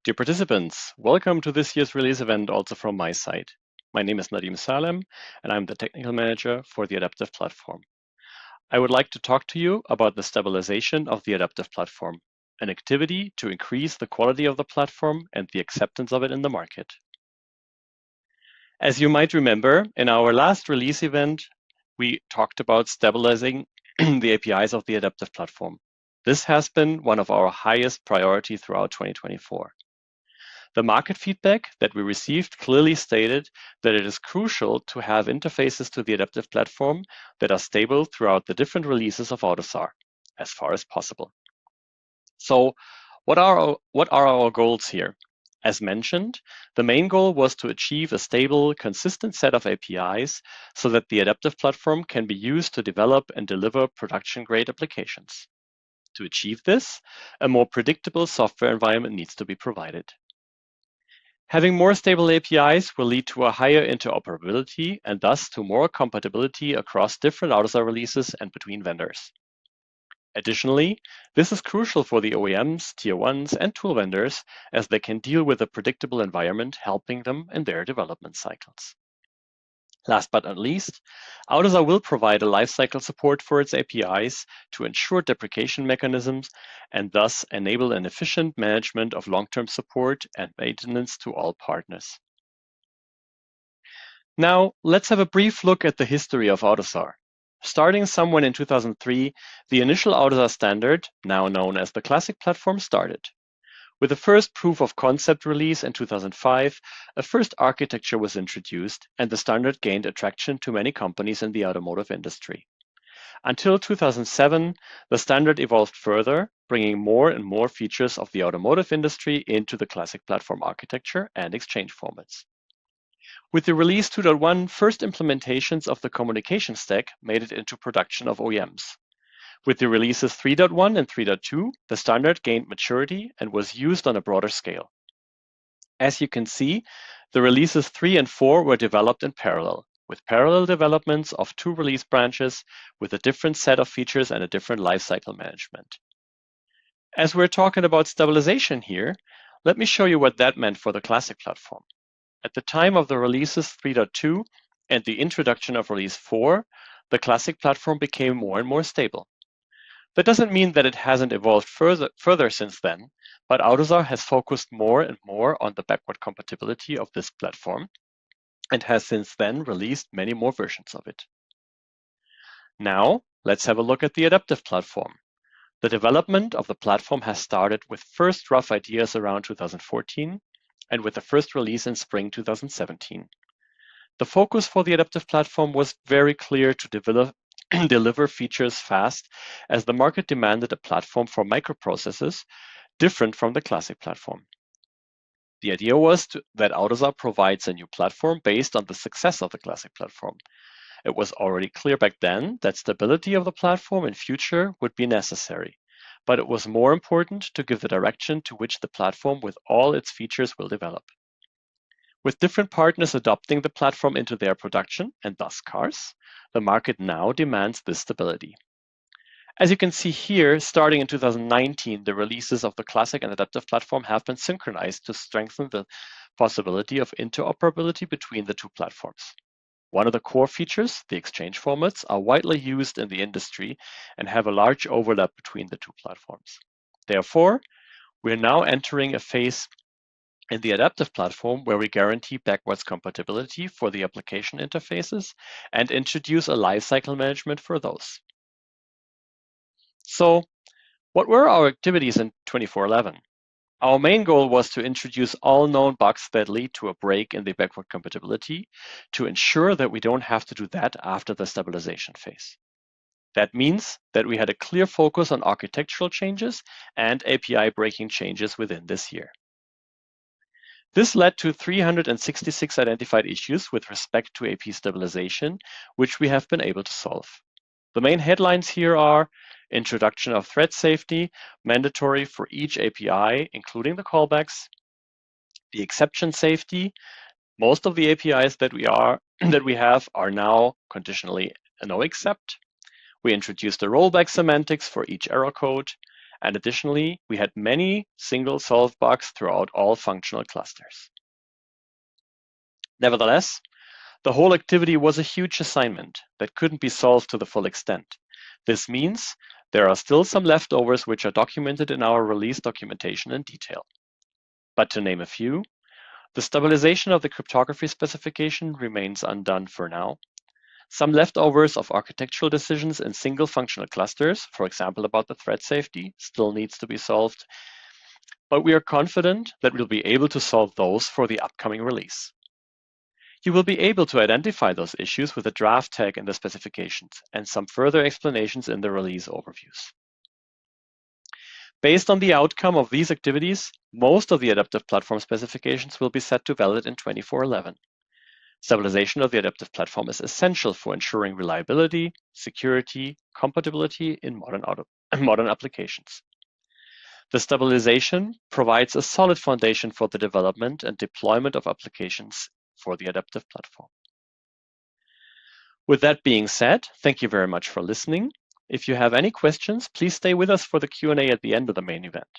Dear participants, welcome to this year's release event also from my side. My name is Nadim Salem, and I'm the Technical Manager for the Adaptive Platform. I would like to talk to you about the stabilization of the Adaptive Platform, an activity to increase the quality of the platform and the acceptance of it in the market. As you might remember, in our last release event, we talked about stabilizing the APIs of the Adaptive Platform. This has been one of our highest priority throughout 2024. The market feedback that we received clearly stated that it is crucial to have interfaces to the Adaptive Platform that are stable throughout the different releases of AUTOSAR, as far as possible. So, what are our goals here? As mentioned, the main goal was to achieve a stable, consistent set of APIs so that the Adaptive Platform can be used to develop and deliver production-grade applications. To achieve this, a more predictable software environment needs to be provided. Having more stable APIs will lead to a higher interoperability and thus to more compatibility across different AUTOSAR releases and between vendors. Additionally, this is crucial for the OEMs, Tier 1s, and tool vendors as they can deal with a predictable environment, helping them in their development cycles. Last but not least, AUTOSAR will provide a lifecycle support for its APIs to ensure deprecation mechanisms and thus enable an efficient management of long-term support and maintenance to all partners. Now, let's have a brief look at the history of AUTOSAR. Starting somewhere in 2003, the initial AUTOSAR standard, now known as the Classic Platform, started. With the first proof of concept release in 2005, a first architecture was introduced, and the standard gained attraction to many companies in the automotive industry. Until 2007, the standard evolved further, bringing more and more features of the automotive industry into the Classic Platform architecture and exchange formats. With the release 2.1, first implementations of the communication stack made it into production of OEMs. With the releases 3.1 and 3.2, the standard gained maturity and was used on a broader scale. As you can see, the releases 3 and 4 were developed in parallel, with parallel developments of two release branches with a different set of features and a different lifecycle management. As we're talking about stabilization here, let me show you what that meant for the Classic Platform. At the time of the releases 3.2 and the introduction of release 4, the Classic Platform became more and more stable. That doesn't mean that it hasn't evolved further since then, but AUTOSAR has focused more and more on the backward compatibility of this platform and has since then released many more versions of it. Now, let's have a look at the Adaptive Platform. The development of the platform has started with first rough ideas around 2014 and with the first release in spring 2017. The focus for the Adaptive Platform was very clear to deliver features fast, as the market demanded a platform for microprocessors different from the Classic Platform. The idea was that AUTOSAR provides a new platform based on the success of the Classic Platform. It was already clear back then that stability of the platform in future would be necessary, but it was more important to give the direction to which the platform with all its features will develop. With different partners adopting the platform into their production, and thus cars, the market now demands this stability. As you can see here, starting in 2019, the releases of the Classic and Adaptive Platform have been synchronized to strengthen the possibility of interoperability between the two platforms. One of the core features, the exchange formats, are widely used in the industry and have a large overlap between the two platforms. Therefore, we are now entering a phase in the Adaptive Platform where we guarantee backwards compatibility for the application interfaces and introduce a lifecycle management for those. So, what were our activities in 24-11? Our main goal was to introduce all known bugs that lead to a break in the backward compatibility to ensure that we don't have to do that after the stabilization phase. That means that we had a clear focus on architectural changes and API breaking changes within this year. This led to 366 identified issues with respect to AP stabilization, which we have been able to solve. The main headlines here are introduction of thread safety, mandatory for each API, including the callbacks, the exception safety. Most of the APIs that we have are now conditionally no except. We introduced the rollback semantics for each error code, And additionally, we had many single solved bugs throughout all functional clusters. Nevertheless, the whole activity was a huge assignment that couldn't be solved to the full extent. This means there are still some leftovers which are documented in our release documentation in detail. But to name a few, the stabilization of the cryptography specification remains undone for now. Some leftovers of architectural decisions in single functional clusters, for example about the thread safety, still needs to be solved, but we are confident that we'll be able to solve those for the upcoming release. You will be able to identify those issues with a draft tag in the specifications and some further explanations in the release overviews. Based on the outcome of these activities, most of the adaptive platform specifications will be set to valid in 24-11. Stabilization of the adaptive platform is essential for ensuring reliability, security, compatibility in modern applications. The stabilization provides a solid foundation for the development and deployment of applications for the adaptive platform. With that being said, thank you very much for listening. If you have any questions, please stay with us for the Q&A at the end of the main event.